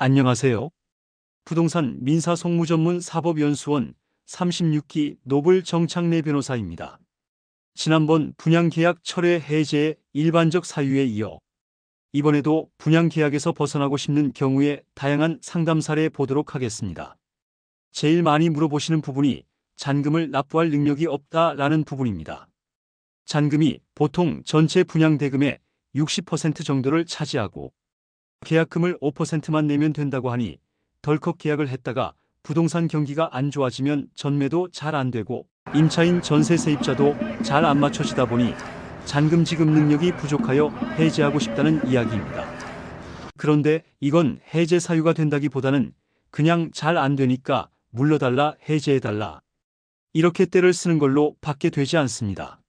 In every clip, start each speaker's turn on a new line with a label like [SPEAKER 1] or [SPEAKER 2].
[SPEAKER 1] 안녕하세요. 부동산 민사 송무 전문 사법연수원 36기 노블 정창래 변호사입니다. 지난번 분양계약 철회 해제의 일반적 사유에 이어 이번에도 분양계약에서 벗어나고 싶는 경우의 다양한 상담 사례 보도록 하겠습니다. 제일 많이 물어보시는 부분이 잔금을 납부할 능력이 없다라는 부분입니다. 잔금이 보통 전체 분양대금의 60% 정도를 차지하고 계약금을 5%만 내면 된다고 하니 덜컥 계약을 했다가 부동산 경기가 안 좋아지면 전매도 잘 안 되고 임차인 전세 세입자도 잘 안 맞춰지다 보니 잔금 지급 능력이 부족하여 해제하고 싶다는 이야기입니다. 그런데 이건 해제 사유가 된다기보다는 그냥 잘 안 되니까 물러달라 해제해달라 이렇게 떼를 쓰는 걸로 밖에 되지 않습니다.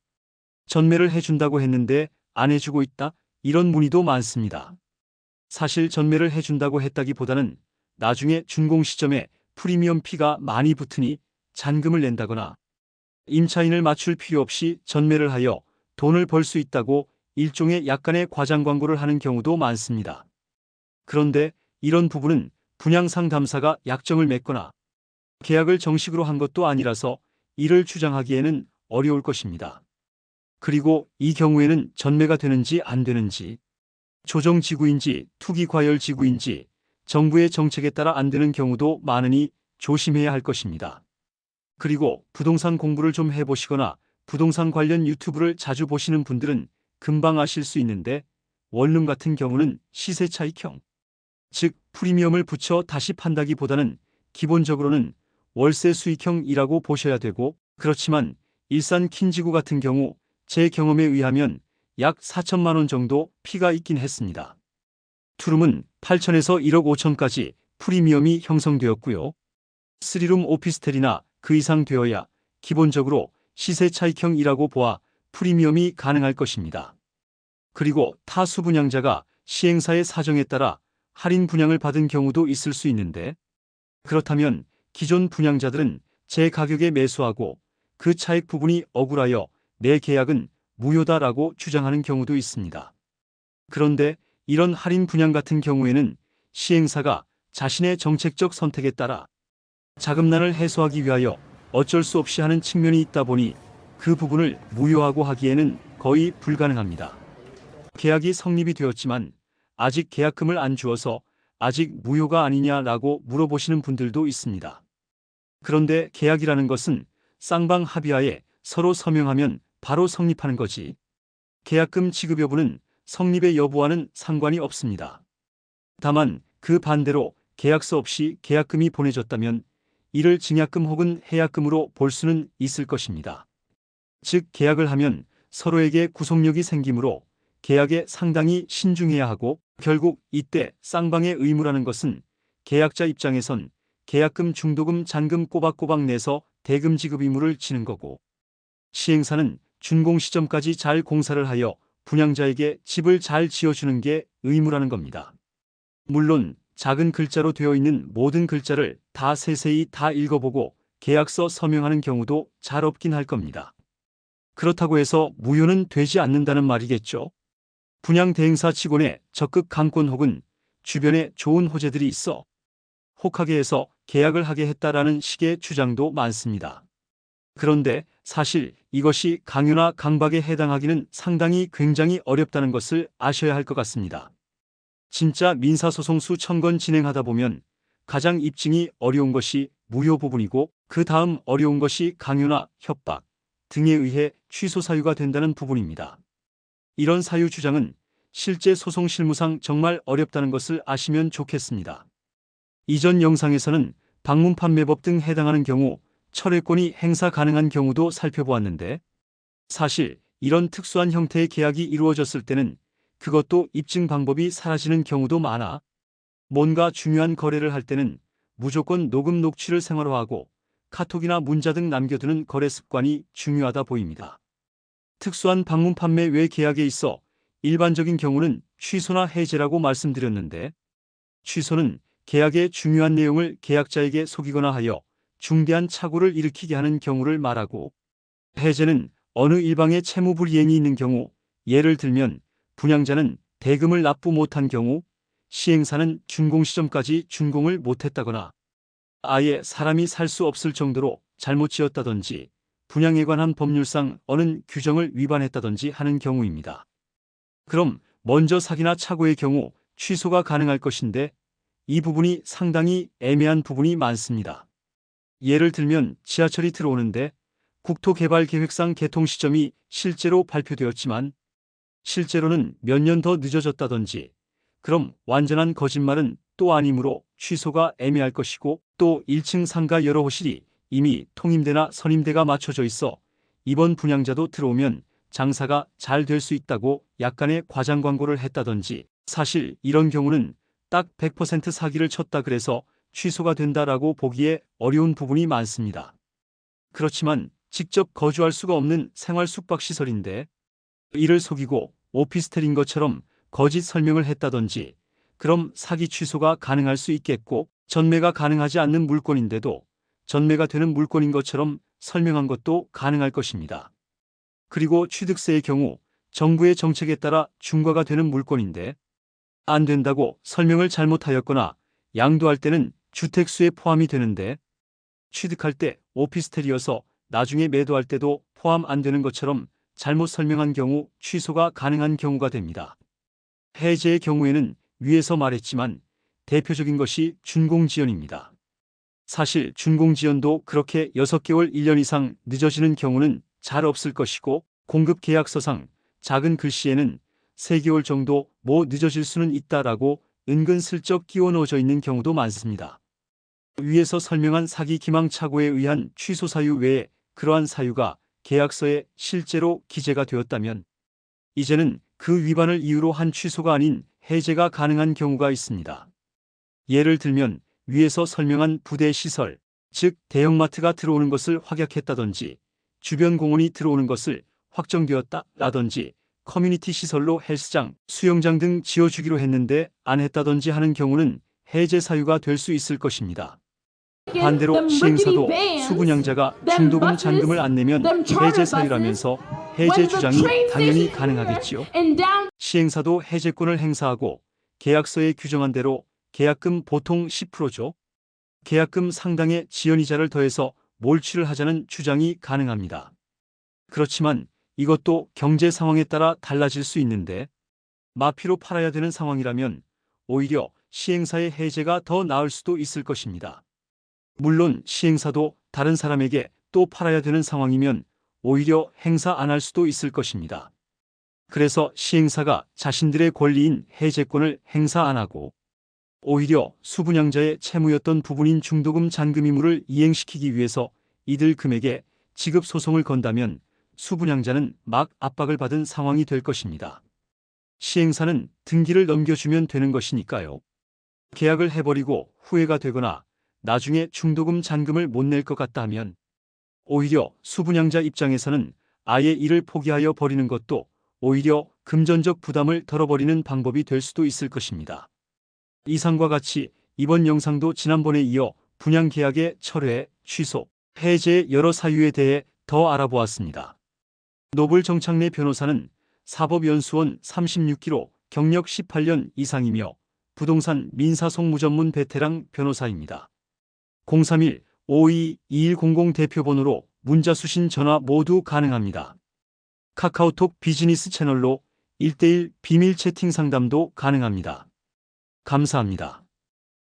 [SPEAKER 1] 전매를 해준다고 했는데 안 해주고 있다 이런 문의도 많습니다. 사실 전매를 해준다고 했다기보다는 나중에 준공 시점에 프리미엄 피가 많이 붙으니 잔금을 낸다거나 임차인을 맞출 필요 없이 전매를 하여 돈을 벌 수 있다고 일종의 약간의 과장 광고를 하는 경우도 많습니다. 그런데 이런 부분은 분양상담사가 약정을 맺거나 계약을 정식으로 한 것도 아니라서 이를 주장하기에는 어려울 것입니다. 그리고 이 경우에는 전매가 되는지 안 되는지 조정지구인지 투기과열지구인지 정부의 정책에 따라 안 되는 경우도 많으니 조심해야 할 것입니다. 그리고 부동산 공부를 좀 해보시거나 부동산 관련 유튜브를 자주 보시는 분들은 금방 아실 수 있는데 원룸 같은 경우는 시세 차익형, 즉 프리미엄을 붙여 다시 판다기보다는 기본적으로는 월세 수익형이라고 보셔야 되고 그렇지만 일산 킨지구 같은 경우 제 경험에 의하면 약 4천만 원 정도 피가 있긴 했습니다. 투룸은 8천에서 1억 5천까지 프리미엄이 형성되었고요. 3룸 오피스텔이나 그 이상 되어야 기본적으로 시세 차익형이라고 보아 프리미엄이 가능할 것입니다. 그리고 타수 분양자가 시행사의 사정에 따라 할인 분양을 받은 경우도 있을 수 있는데 그렇다면 기존 분양자들은 제 가격에 매수하고 그 차익 부분이 억울하여 내 계약은 무효다라고 주장하는 경우도 있습니다. 그런데 이런 할인 분양 같은 경우에는 시행사가 자신의 정책적 선택에 따라 자금난을 해소하기 위하여 어쩔 수 없이 하는 측면이 있다 보니 그 부분을 무효하고 하기에는 거의 불가능합니다. 계약이 성립이 되었지만 아직 계약금을 안 주어서 아직 무효가 아니냐라고 물어보시는 분들도 있습니다. 그런데 계약이라는 것은 쌍방 합의하에 서로 서명하면 바로 성립하는 거지. 계약금 지급 여부는 성립의 여부와는 상관이 없습니다. 다만 그 반대로 계약서 없이 계약금이 보내졌다면 이를 증약금 혹은 해약금으로 볼 수는 있을 것입니다. 즉 계약을 하면 서로에게 구속력이 생기므로 계약에 상당히 신중해야 하고 결국 이때 쌍방의 의무라는 것은 계약자 입장에선 계약금, 중도금, 잔금 꼬박꼬박 내서 대금 지급 의무를 지는 거고 시행사는 준공 시점까지 잘 공사를 하여 분양자에게 집을 잘 지어주는 게 의무라는 겁니다. 물론 작은 글자로 되어 있는 모든 글자를 다 세세히 다 읽어보고 계약서 서명하는 경우도 잘 없긴 할 겁니다. 그렇다고 해서 무효는 되지 않는다는 말이겠죠. 분양 대행사 직원의 적극 강권 혹은 주변에 좋은 호재들이 있어 혹하게 해서 계약을 하게 했다라는 식의 주장도 많습니다. 그런데 사실 이것이 강요나 강박에 해당하기는 상당히 굉장히 어렵다는 것을 아셔야 할 것 같습니다. 진짜 민사소송 수천 건 진행하다 보면 가장 입증이 어려운 것이 무효 부분이고 그 다음 어려운 것이 강요나 협박 등에 의해 취소 사유가 된다는 부분입니다. 이런 사유 주장은 실제 소송 실무상 정말 어렵다는 것을 아시면 좋겠습니다. 이전 영상에서는 방문 판매법 등 해당하는 경우 철회권이 행사 가능한 경우도 살펴보았는데 사실 이런 특수한 형태의 계약이 이루어졌을 때는 그것도 입증 방법이 사라지는 경우도 많아 뭔가 중요한 거래를 할 때는 무조건 녹음 녹취를 생활화하고 카톡이나 문자 등 남겨두는 거래 습관이 중요하다 보입니다. 특수한 방문 판매 외 계약에 있어 일반적인 경우는 취소나 해제라고 말씀드렸는데 취소는 계약의 중요한 내용을 계약자에게 속이거나 하여 중대한 착오를 일으키게 하는 경우를 말하고 해제는 어느 일방의 채무불이행이 있는 경우 예를 들면 분양자는 대금을 납부 못한 경우 시행사는 준공 시점까지 준공을 못했다거나 아예 사람이 살 수 없을 정도로 잘못 지었다든지 분양에 관한 법률상 어느 규정을 위반했다든지 하는 경우입니다. 그럼 먼저 사기나 착오의 경우 취소가 가능할 것인데 이 부분이 상당히 애매한 부분이 많습니다. 예를 들면 지하철이 들어오는데 국토개발계획상 개통 시점이 실제로 발표되었지만 실제로는 몇 년 더 늦어졌다든지 그럼 완전한 거짓말은 또 아니므로 취소가 애매할 것이고 또 1층 상가 여러 호실이 이미 통임대나 선임대가 맞춰져 있어 이번 분양자도 들어오면 장사가 잘 될 수 있다고 약간의 과장 광고를 했다든지 사실 이런 경우는 딱 100% 사기를 쳤다 그래서 취소가 된다라고 보기에 어려운 부분이 많습니다. 그렇지만 직접 거주할 수가 없는 생활 숙박시설인데 이를 속이고 오피스텔인 것처럼 거짓 설명을 했다든지 그럼 사기 취소가 가능할 수 있겠고 전매가 가능하지 않는 물건인데도 전매가 되는 물건인 것처럼 설명한 것도 가능할 것입니다. 그리고 취득세의 경우 정부의 정책에 따라 중과가 되는 물건인데 안 된다고 설명을 잘못하였거나 양도할 때는 주택수에 포함이 되는데 취득할 때 오피스텔이어서 나중에 매도할 때도 포함 안 되는 것처럼 잘못 설명한 경우 취소가 가능한 경우가 됩니다. 해제의 경우에는 위에서 말했지만 대표적인 것이 준공지연입니다. 사실 준공지연도 그렇게 6개월 1년 이상 늦어지는 경우는 잘 없을 것이고 공급계약서상 작은 글씨에는 3개월 정도 늦어질 수는 있다라고 은근슬쩍 끼워 넣어져 있는 경우도 많습니다. 위에서 설명한 사기 기망착오에 의한 취소 사유 외에 그러한 사유가 계약서에 실제로 기재가 되었다면 이제는 그 위반을 이유로 한 취소가 아닌 해제가 가능한 경우가 있습니다. 예를 들면 위에서 설명한 부대 시설, 즉 대형마트가 들어오는 것을 확약했다든지 주변 공원이 들어오는 것을 확정되었다라든지 커뮤니티 시설로 헬스장, 수영장 등 지어주기로 했는데 안 했다든지 하는 경우는 해제 사유가 될 수 있을 것입니다. 반대로 시행사도 수분양자가 중도금 잔금을 안 내면 해제 사유라면서 해제 주장이 당연히 가능하겠지요. 시행사도 해제권을 행사하고 계약서에 규정한 대로 계약금 보통 10%죠. 계약금 상당의 지연이자를 더해서 몰취를 하자는 주장이 가능합니다. 그렇지만 이것도 경제 상황에 따라 달라질 수 있는데 마피로 팔아야 되는 상황이라면 오히려 시행사의 해제가 더 나을 수도 있을 것입니다. 물론 시행사도 다른 사람에게 또 팔아야 되는 상황이면 오히려 행사 안 할 수도 있을 것입니다. 그래서 시행사가 자신들의 권리인 해제권을 행사 안 하고 오히려 수분양자의 채무였던 부분인 중도금 잔금 의무를 이행시키기 위해서 이들 금액에 지급 소송을 건다면 수분양자는 막 압박을 받은 상황이 될 것입니다. 시행사는 등기를 넘겨주면 되는 것이니까요. 계약을 해버리고 후회가 되거나 나중에 중도금 잔금을 못 낼 것 같다 하면 오히려 수분양자 입장에서는 아예 이를 포기하여 버리는 것도 오히려 금전적 부담을 덜어버리는 방법이 될 수도 있을 것입니다. 이상과 같이 이번 영상도 지난번에 이어 분양계약의 철회, 취소, 해제의 여러 사유에 대해 더 알아보았습니다. 노블 정창래 변호사는 사법연수원 36기로 경력 18년 이상이며 부동산 민사송무 전문 베테랑 변호사입니다. 031-52-2100 대표번호로 문자 수신 전화 모두 가능합니다. 카카오톡 비즈니스 채널로 1:1 비밀 채팅 상담도 가능합니다. 감사합니다.